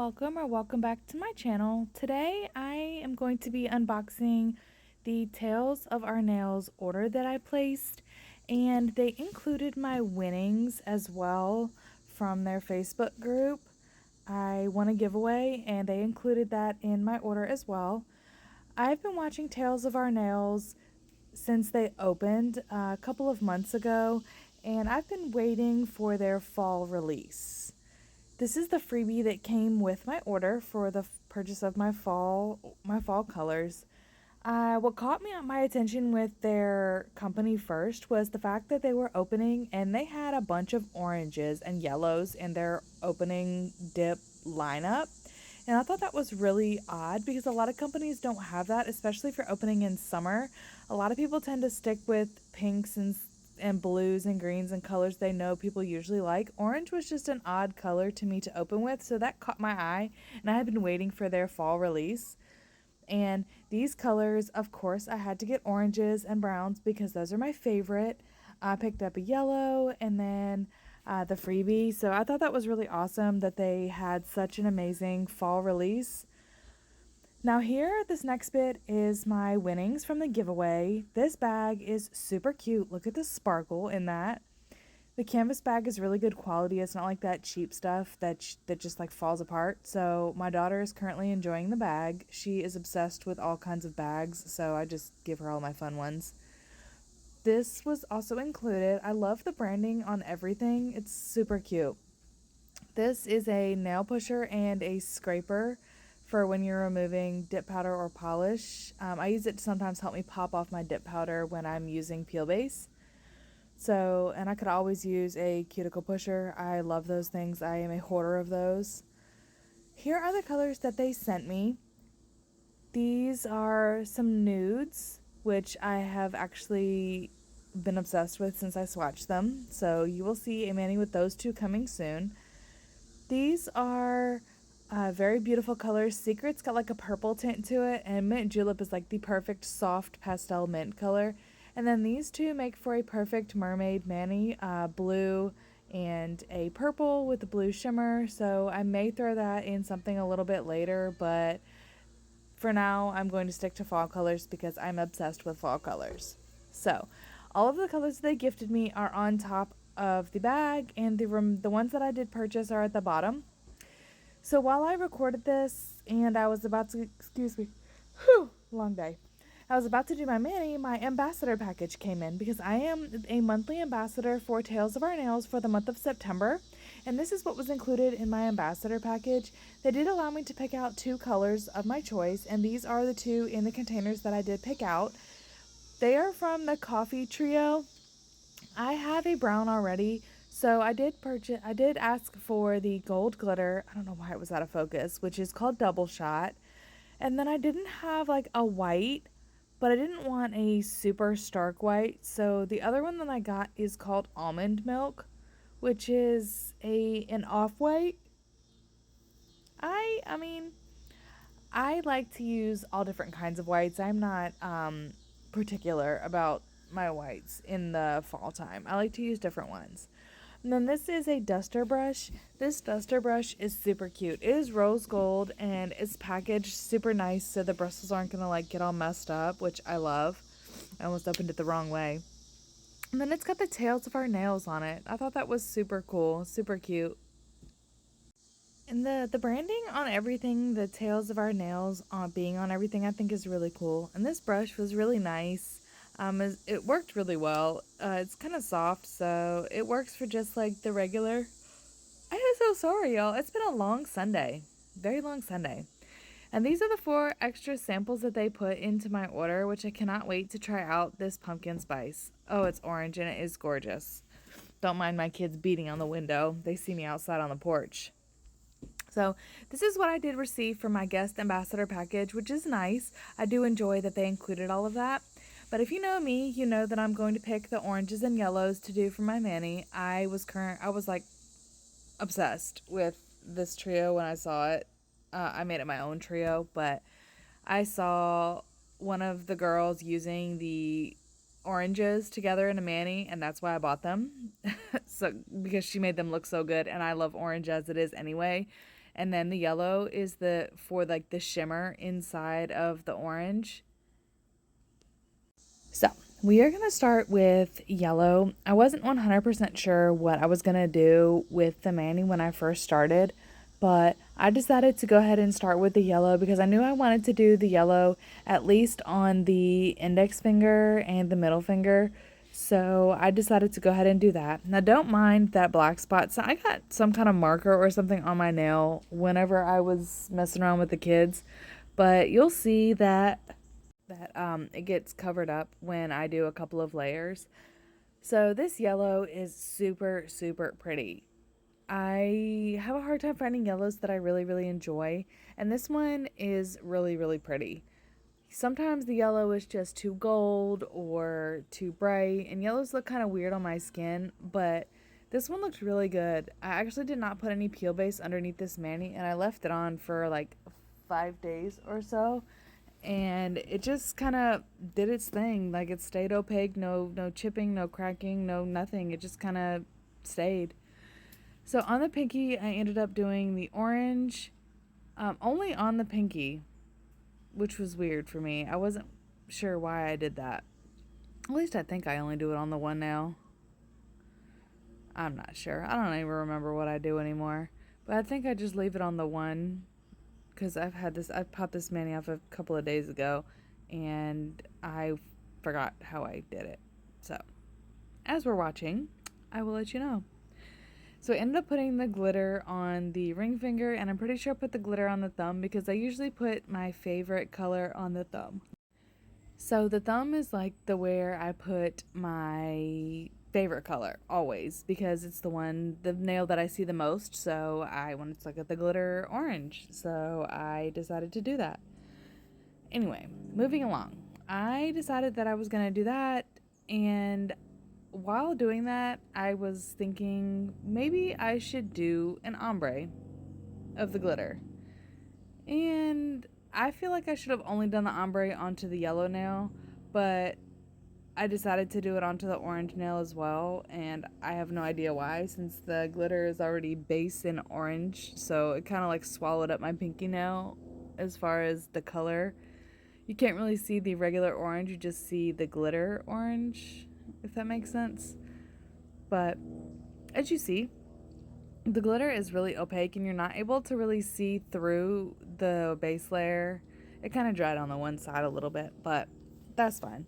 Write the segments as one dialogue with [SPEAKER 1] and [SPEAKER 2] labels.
[SPEAKER 1] welcome or welcome back to my channel. Today I am going to be unboxing the Tales of Our Nails order that I placed, and they included my winnings as well from their Facebook group. I won a giveaway and they included that in my order as well. I've been watching Tales of Our Nails since they opened a couple of months ago, and I've been waiting for their fall release. This is the freebie that came with my order for the purchase of my fall colors. What caught my attention with their company first was the fact that they were opening and they had a bunch of oranges and yellows in their opening dip lineup. And I thought that was really odd because a lot of companies don't have that, especially for opening in summer. A lot of people tend to stick with pinks and blues and greens and colors they know people usually like. Orange was just an odd color to me to open with, so that caught my eye, and I had been waiting for their fall release. And these colors, of course, I had to get oranges and browns because those are my favorite. I picked up a yellow and then the freebie, so I thought that was really awesome that they had such an amazing fall release. Now here, this next bit is my winnings from the giveaway. This bag is super cute. Look at the sparkle in that. The canvas bag is really good quality. It's not like that cheap stuff that just like falls apart. So my daughter is currently enjoying the bag. She is obsessed with all kinds of bags, so I just give her all my fun ones. This was also included. I love the branding on everything. It's super cute. This is a nail pusher and a scraper for when you're removing dip powder or polish. I use it to sometimes help me pop off my dip powder when I'm using peel base. So, and I could always use a cuticle pusher. I love those things. I am a hoarder of those. Here are the colors that they sent me. These are some nudes, which I have actually been obsessed with since I swatched them. So you will see a mani with those two coming soon. These are very beautiful colors. Secret's got like a purple tint to it, and Mint Julep is like the perfect soft pastel mint color. And then these two make for a perfect mermaid mani, blue and a purple with a blue shimmer. So I may throw that in something a little bit later, but for now I'm going to stick to fall colors because I'm obsessed with fall colors. So all of the colors they gifted me are on top of the bag, and the ones that I did purchase are at the bottom. So while I recorded this and I was about to, excuse me, long day. I was about to do my mani, my ambassador package came in because I am a monthly ambassador for Tales of Our Nails for the month of September. And this is what was included in my ambassador package. They did allow me to pick out 2 colors of my choice, and these are the 2 in the containers that I did pick out. They are from the Coffee Trio. I have a brown already, so I did ask for the gold glitter. I don't know why it was out of focus, which is called Double Shot. And then I didn't have like a white, but I didn't want a super stark white. So the other one that I got is called Almond Milk, which is an off-white. I mean, I like to use all different kinds of whites. I'm not particular about my whites in the fall time. I like to use different ones. And then this is a duster brush. This duster brush is super cute. It is rose gold and it's packaged super nice so the bristles aren't gonna like get all messed up, which I love. I almost opened it the wrong way. And then it's got the Tales of Our Nails on it. I thought that was super cool, super cute. And the branding on everything, the Tales of Our Nails being on everything, I think is really cool. And this brush was really nice. It worked really well. It's kind of soft, so it works for just like the regular. I am so sorry, y'all. It's been a long Sunday. Very long Sunday. And these are the 4 extra samples that they put into my order, which I cannot wait to try out this pumpkin spice. Oh, it's orange and it is gorgeous. Don't mind my kids beating on the window. They see me outside on the porch. So this is what I did receive for my guest ambassador package, which is nice. I do enjoy that they included all of that. But if you know me, you know that I'm going to pick the oranges and yellows to do for my mani. I was like obsessed with this trio when I saw it. I made it my own trio, but I saw one of the girls using the oranges together in a mani, and that's why I bought them. So because she made them look so good, and I love orange as it is anyway. and then the yellow is for like the shimmer inside of the orange. So we are going to start with yellow. I wasn't 100% sure what I was going to do with the mani when I first started, but I decided to go ahead and start with the yellow because I knew I wanted to do the yellow at least on the index finger and the middle finger. So I decided to go ahead and do that. Now don't mind that black spot. So I got some kind of marker or something on my nail whenever I was messing around with the kids, but you'll see that it gets covered up when I do a couple of layers. So this yellow is super, super pretty. I have a hard time finding yellows that I really, really enjoy, and this one is really, really pretty. Sometimes the yellow is just too gold or too bright, and yellows look kind of weird on my skin, but this one looks really good. I actually did not put any peel base underneath this mani, and I left it on for like 5 days or so, and it just kind of did its thing. Like, it stayed opaque, no chipping, no cracking, no nothing. It just kind of stayed. So on the pinky, I ended up doing the orange, only on the pinky, which was weird for me. I wasn't sure why I did that. At least I think I only do it on the one nail. I'm not sure. I don't even remember what I do anymore. But I think I just leave it on the one because I popped this mani off a couple of days ago and I forgot how I did it. So as we're watching, I will let you know. So I ended up putting the glitter on the ring finger, and I'm pretty sure I put the glitter on the thumb because I usually put my favorite color on the thumb. So the thumb is like where I put my favorite color always because it's the nail that I see the most. So I wanted to look at the glitter orange. So I decided to do that. Anyway, moving along. I decided that I was going to do that, and while doing that, I was thinking maybe I should do an ombre of the glitter. And I feel like I should have only done the ombre onto the yellow nail, but I decided to do it onto the orange nail as well, and I have no idea why since the glitter is already base in orange, so it kind of like swallowed up my pinky nail as far as the color. You can't really see the regular orange, you just see the glitter orange, if that makes sense. But as you see, the glitter is really opaque and you're not able to really see through the base layer. It kind of dried on the one side a little bit, but that's fine.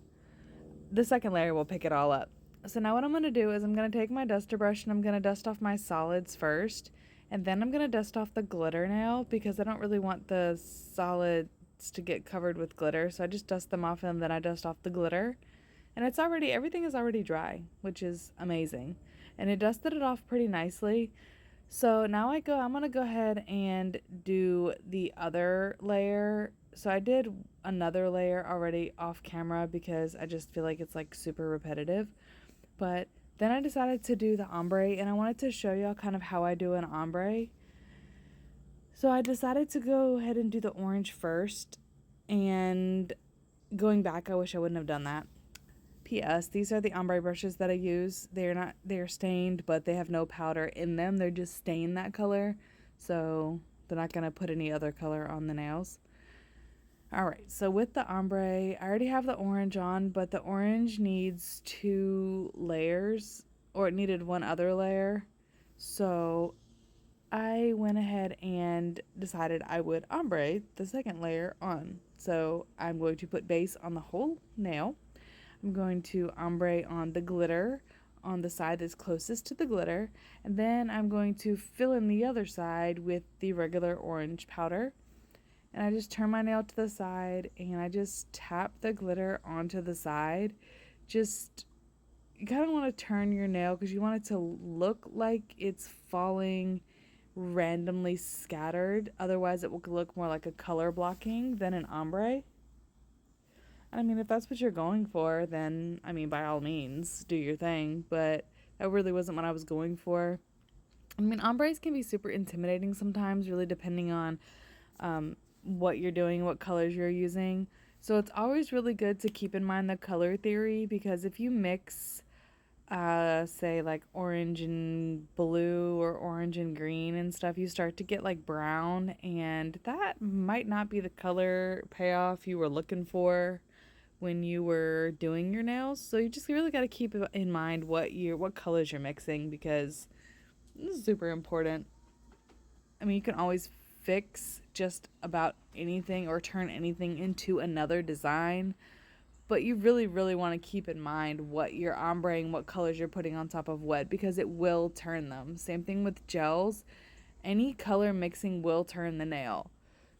[SPEAKER 1] The second layer will pick it all up. So now what I'm going to do is I'm going to take my duster brush and I'm going to dust off my solids first, and then I'm going to dust off the glitter nail because I don't really want the solids to get covered with glitter. So I just dust them off and then I dust off the glitter. And everything is already dry, which is amazing. And it dusted it off pretty nicely. So now I'm going to go ahead and do the other layer. So I did another layer already off camera because I just feel like it's like super repetitive. But then I decided to do the ombre, and I wanted to show y'all kind of how I do an ombre. So I decided to go ahead and do the orange first, and going back, I wish I wouldn't have done that. P.S. These are the ombre brushes that I use. They're stained, but they have no powder in them. They're just stained that color, so they're not going to put any other color on the nails. Alright, so with the ombre, I already have the orange on, but the orange needs 2 layers, or it needed one other layer. So I went ahead and decided I would ombre the second layer on. So I'm going to put base on the whole nail. I'm going to ombre on the glitter on the side that's closest to the glitter, and then I'm going to fill in the other side with the regular orange powder. And I just turn my nail to the side and I just tap the glitter onto the side. You kind of want to turn your nail because you want it to look like it's falling randomly scattered. Otherwise it will look more like a color blocking than an ombre. I mean, if that's what you're going for, then, I mean, by all means, do your thing, but that really wasn't what I was going for. I mean, ombres can be super intimidating sometimes, really depending on what you're doing, what colors you're using. So it's always really good to keep in mind the color theory, because if you mix say like orange and blue or orange and green and stuff, you start to get like brown, and that might not be the color payoff you were looking for when you were doing your nails. So you just really got to keep in mind what colors you're mixing, because this is super important. I mean, you can always fix just about anything or turn anything into another design, but you really, really want to keep in mind what you're ombreing, what colors you're putting on top of what, because it will turn them. Same thing with gels. Any color mixing will turn the nail.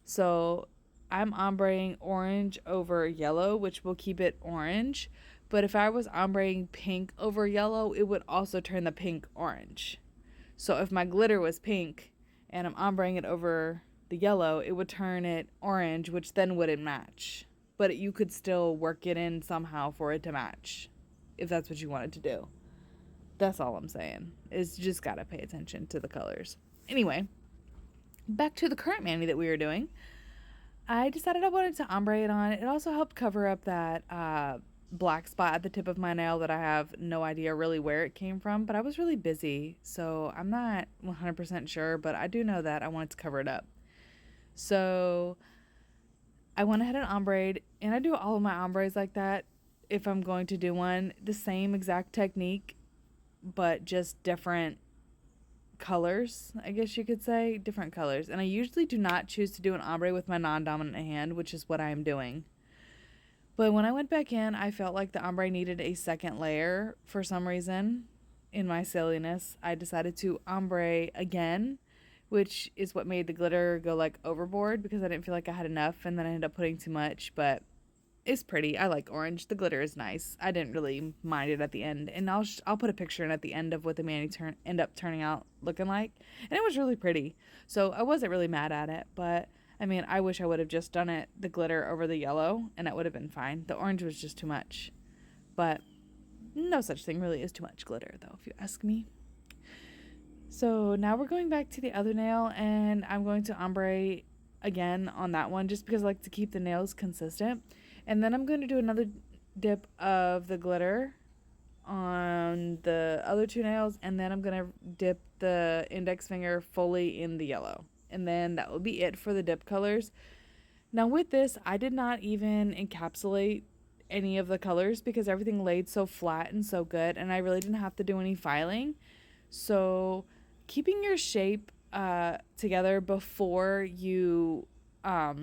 [SPEAKER 1] So I'm ombreing orange over yellow, which will keep it orange. But if I was ombreing pink over yellow, it would also turn the pink orange. So if my glitter was pink and I'm ombreing it over the yellow, it would turn it orange, which then wouldn't match. But you could still work it in somehow for it to match, if that's what you wanted to do. That's all I'm saying, is you just gotta pay attention to the colors. Anyway, back to the current mani that we were doing. I decided I wanted to ombre it on. It also helped cover up that black spot at the tip of my nail that I have no idea really where it came from, but I was really busy, so I'm not 100% sure, but I do know that I wanted to cover it up. So I went ahead and ombreed, and I do all of my ombres like that if I'm going to do one. The same exact technique, but just different colors, I guess you could say. Different colors. And I usually do not choose to do an ombre with my non-dominant hand, which is what I am doing. But when I went back in, I felt like the ombre needed a second layer for some reason. In my silliness, I decided to ombre again, which is what made the glitter go like overboard, because I didn't feel like I had enough, and then I ended up putting too much. But it's pretty. I like orange. The glitter is nice. I didn't really mind it at the end, and I'll put a picture in at the end of what the mani end up turning out looking like, and it was really pretty. So I wasn't really mad at it, but I mean, I wish I would have just done it the glitter over the yellow, and that would have been fine. The orange was just too much, but no such thing really is too much glitter, though, if you ask me. So now we're going back to the other nail, and I'm going to ombre again on that one, just because I like to keep the nails consistent. And then I'm going to do another dip of the glitter on the other two nails, and then I'm going to dip the index finger fully in the yellow. And then that will be it for the dip colors. Now with this, I did not even encapsulate any of the colors because everything laid so flat and so good, and I really didn't have to do any filing. So keeping your shape together before you start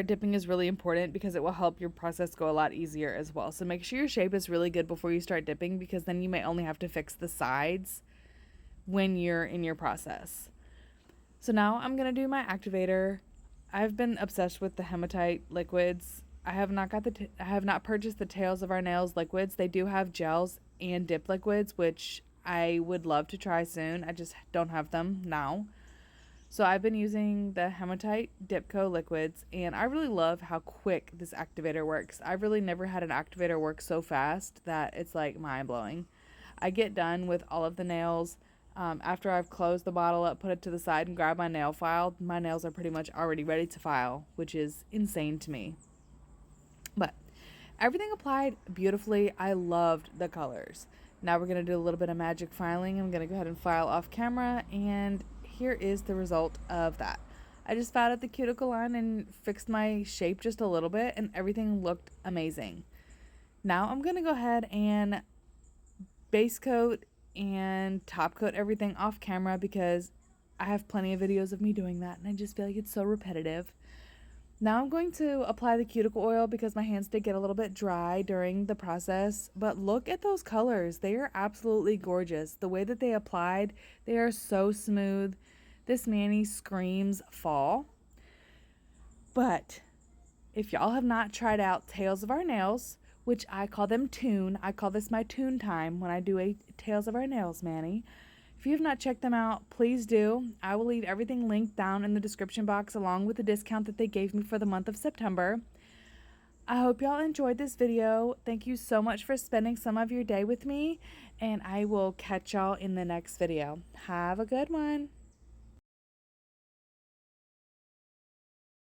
[SPEAKER 1] dipping is really important, because it will help your process go a lot easier as well. So make sure your shape is really good before you start dipping, because then you may only have to fix the sides when you're in your process. So now I'm going to do my activator. I've been obsessed with the Hematite liquids. I have not purchased the Tails of Our Nails liquids. They do have gels and dip liquids, which I would love to try soon. I just don't have them now. So I've been using the Hematite Dip Co liquids, and I really love how quick this activator works. I've really never had an activator work so fast that it's like mind-blowing. I get done with all of the nails. After I've closed the bottle up, put it to the side, and grab my nail file, my nails are pretty much already ready to file, which is insane to me. But everything applied beautifully. I loved the colors. Now we're going to do a little bit of magic filing. I'm going to go ahead and file off camera, and here is the result of that. I just filed at the cuticle line and fixed my shape just a little bit, and everything looked amazing. Now I'm going to go ahead and base coat and top coat everything off camera, because I have plenty of videos of me doing that, and I just feel like it's so repetitive. Now I'm going to apply the cuticle oil, because my hands did get a little bit dry during the process, but look at those colors. They are absolutely gorgeous. The way that they applied, they are so smooth. This mani screams fall. But if y'all have not tried out Tails of Our Nails, which I call them tune, I call this my tune time when I do a Tails of Our Nails mani. If you have not checked them out, please do. I will leave everything linked down in the description box, along with the discount that they gave me for the month of September. I hope y'all enjoyed this video. Thank you so much for spending some of your day with me, and I will catch y'all in the next video. Have a good one.